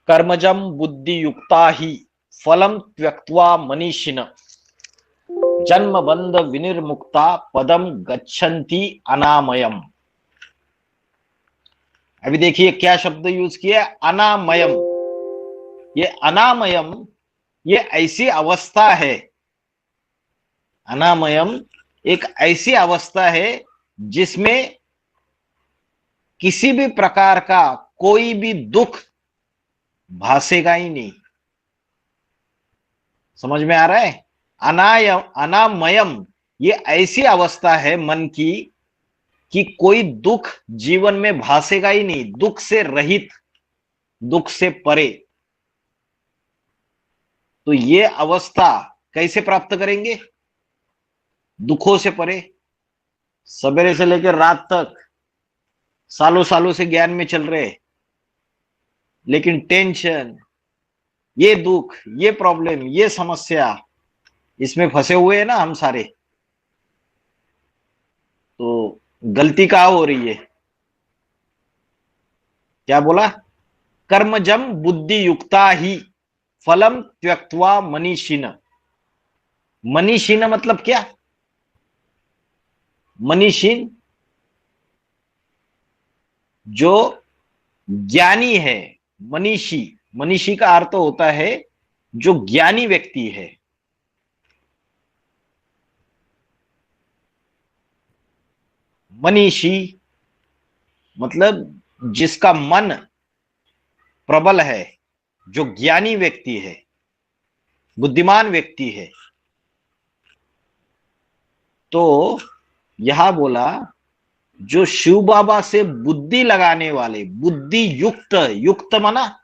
कर्मजम बुद्धि युक्ता ही फलम त्यक्त्वा मनीषिण जन्म बंध विनिर्मुक्ता पदम गच्छन्ति अनामयम। अभी देखिए क्या शब्द यूज किया, अनामयम। ये अनामयम, ये ऐसी अवस्था है, अनामयम एक ऐसी अवस्था है जिसमें किसी भी प्रकार का कोई भी दुख भासेगा ही नहीं। समझ में आ रहा है? अनायम अनामयम ये ऐसी अवस्था है मन की कि कोई दुख जीवन में भासेगा ही नहीं, दुख से रहित, दुख से परे। तो ये अवस्था कैसे प्राप्त करेंगे? दुखों से परे। सवेरे से लेकर रात तक सालों सालों से ज्ञान में चल रहे, लेकिन टेंशन, ये दुख, ये प्रॉब्लम, ये समस्या, इसमें फंसे हुए हैं ना हम सारे। तो गलती कहां हो रही है? क्या बोला? कर्मजम बुद्धि युक्ता ही फलम त्यक्त्वा मनीषिण। मनीषिण मतलब क्या? मनीषिण जो ज्ञानी है, मनीषी, मनीषी का अर्थ होता है जो ज्ञानी व्यक्ति है। मनीषी मतलब जिसका मन प्रबल है, जो ज्ञानी व्यक्ति है, बुद्धिमान व्यक्ति है। तो यहां बोला जो शिव बाबा से बुद्धि लगाने वाले, बुद्धि युक्त, युक्त माना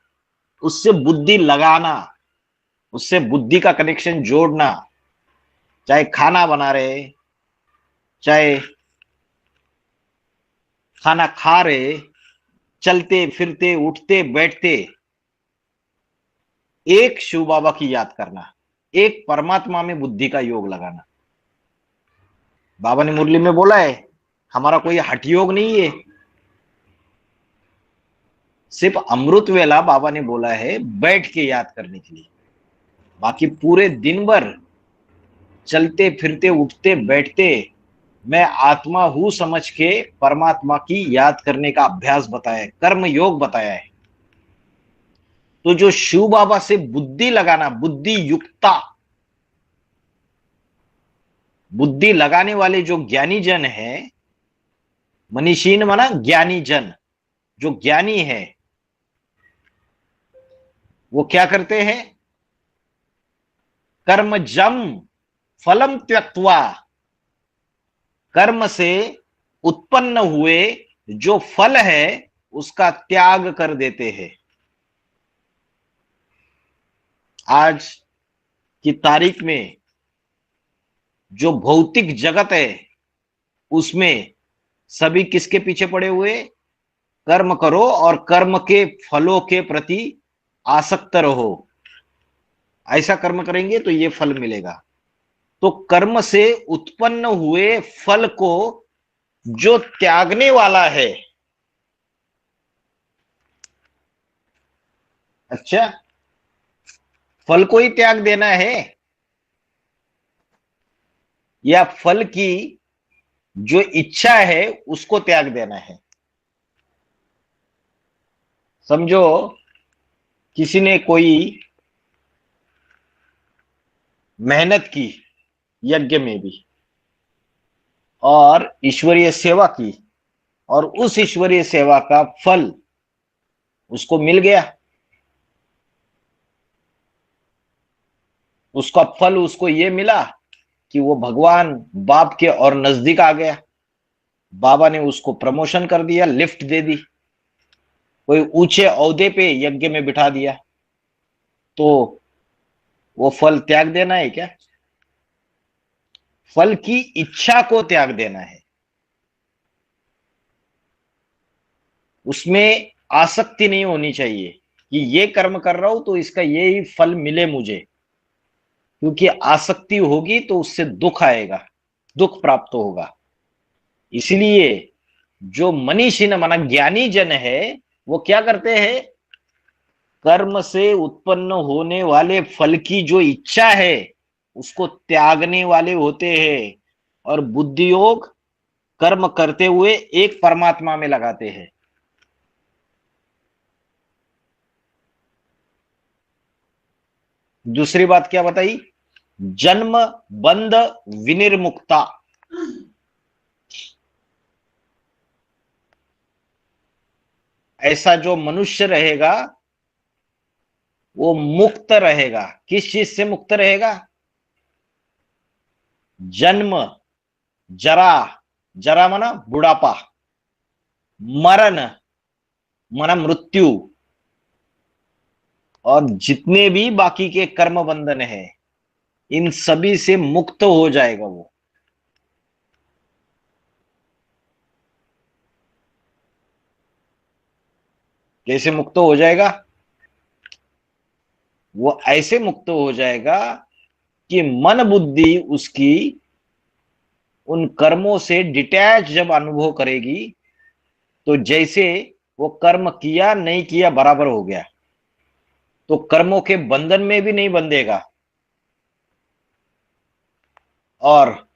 उससे बुद्धि लगाना, उससे बुद्धि का कनेक्शन जोड़ना, चाहे खाना बना रहे, चाहे खाना खा रहे, चलते फिरते उठते बैठते, एक शिव बाबा की याद करना, एक परमात्मा में बुद्धि का योग लगाना। बाबा ने मुरली में बोला है हमारा कोई हठ योग नहीं है, सिर्फ अमृत वेला बाबा ने बोला है बैठ के याद करने के लिए। बाकी पूरे दिन भर चलते फिरते उठते बैठते मैं आत्मा हूं समझ के परमात्मा की याद करने का अभ्यास बताया है, कर्म योग बताया है। तो जो शिव बाबा से बुद्धि लगाना, बुद्धि युक्ता, बुद्धि लगाने वाले जो ज्ञानी जन है, मनीषीन माना ज्ञानी जन, जो ज्ञानी है वो क्या करते हैं? कर्मजम फलम त्यक्त्वा, कर्म से उत्पन्न हुए जो फल है उसका त्याग कर देते हैं। आज की तारीख में जो भौतिक जगत है उसमें सभी किसके पीछे पड़े हुए? कर्म करो और कर्म के फलों के प्रति आसक्त रहो। ऐसा कर्म करेंगे तो ये फल मिलेगा। तो कर्म से उत्पन्न हुए फल को जो त्यागने वाला है, अच्छा, फल को ही त्याग देना है या फल की जो इच्छा है उसको त्याग देना है? समझो किसी ने कोई मेहनत की यज्ञ में भी और ईश्वरीय सेवा की, और उस ईश्वरीय सेवा का फल उसको मिल गया, उसका फल उसको ये मिला कि वो भगवान बाप के और नजदीक आ गया, बाबा ने उसको प्रमोशन कर दिया, लिफ्ट दे दी, कोई ऊंचे ओहदे पे यज्ञ में बिठा दिया। तो वो फल त्याग देना है क्या? फल की इच्छा को त्याग देना है, उसमें आसक्ति नहीं होनी चाहिए कि ये कर्म कर रहा हूं तो इसका ये ही फल मिले मुझे, क्योंकि आसक्ति होगी तो उससे दुख आएगा, दुख प्राप्त होगा। इसलिए जो मनीषी न माना ज्ञानी जन है वो क्या करते हैं? कर्म से उत्पन्न होने वाले फल की जो इच्छा है उसको त्यागने वाले होते हैं, और बुद्धि योग कर्म करते हुए एक परमात्मा में लगाते हैं। दूसरी बात क्या बताई? जन्म बंध विनिर्मुक्ता। ऐसा जो मनुष्य रहेगा वो मुक्त रहेगा। किस चीज से मुक्त रहेगा? जन्म, जरा, जरा माना बुढ़ापा, मरण माना मृत्यु, और जितने भी बाकी के कर्म बंधन है इन सभी से मुक्त हो जाएगा वो। कैसे मुक्त हो जाएगा? वो ऐसे मुक्त हो जाएगा कि मन बुद्धि उसकी उन कर्मों से डिटैच जब अनुभव करेगी, तो जैसे वो कर्म किया नहीं किया बराबर हो गया, तो कर्मों के बंधन में भी नहीं बंधेगा। और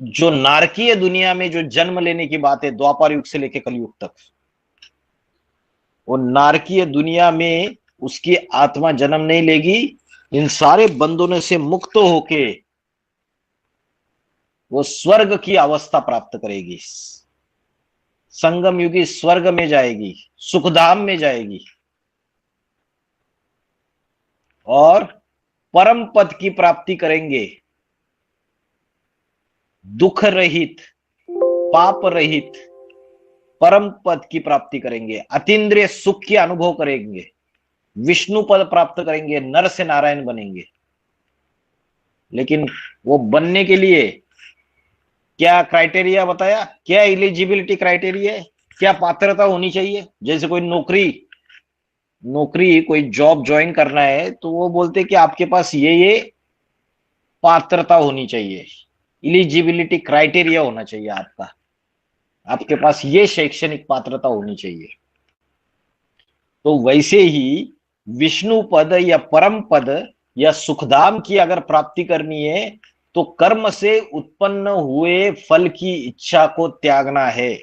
जो नारकीय दुनिया में जो जन्म लेने की बात है द्वापर युग से लेकर कलयुग तक, वो नारकीय दुनिया में उसकी आत्मा जन्म नहीं लेगी। इन सारे बंधनों से मुक्त होके वो स्वर्ग की अवस्था प्राप्त करेगी, संगम युगी स्वर्ग में जाएगी, सुखधाम में जाएगी, और परम पद की प्राप्ति करेंगे। दुख रहित, पाप रहित परम पद की प्राप्ति करेंगे, अतीन्द्रिय सुख के अनुभव करेंगे, विष्णु पद प्राप्त करेंगे, नर से नारायण बनेंगे। लेकिन वो बनने के लिए क्या क्राइटेरिया बताया? क्या एलिजिबिलिटी क्राइटेरिया है? क्या पात्रता होनी चाहिए? जैसे कोई नौकरी नौकरी कोई जॉब ज्वाइन करना है तो वो बोलते कि आपके पास ये पात्रता होनी चाहिए, एलिजिबिलिटी क्राइटेरिया होना चाहिए आपका, आपके पास ये शैक्षणिक पात्रता होनी चाहिए। तो वैसे ही विष्णु पद या परम पद या सुखधाम की अगर प्राप्ति करनी है तो कर्म से उत्पन्न हुए फल की इच्छा को त्यागना है,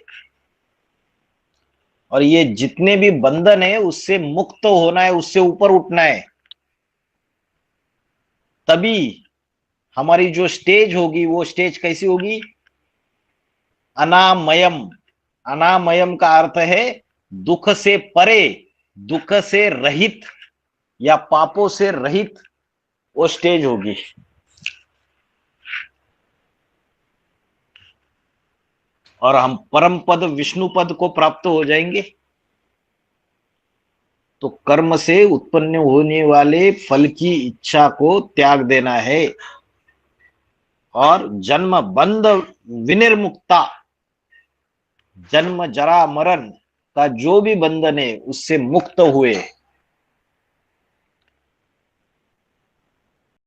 और ये जितने भी बंधन है उससे मुक्त होना है, उससे ऊपर उठना है। तभी हमारी जो स्टेज होगी वो स्टेज कैसी होगी? अनामयम। अनामयम का अर्थ है दुख से परे, दुख से रहित या पापों से रहित वो स्टेज होगी। और हम परम पद विष्णु पद को प्राप्त हो जाएंगे तो कर्म से उत्पन्न होने वाले फल की इच्छा को त्याग देना है, और जन्म बंध विनिर्मुक्ता, जन्म जरा मरण का जो भी बंधन है उससे मुक्त हुए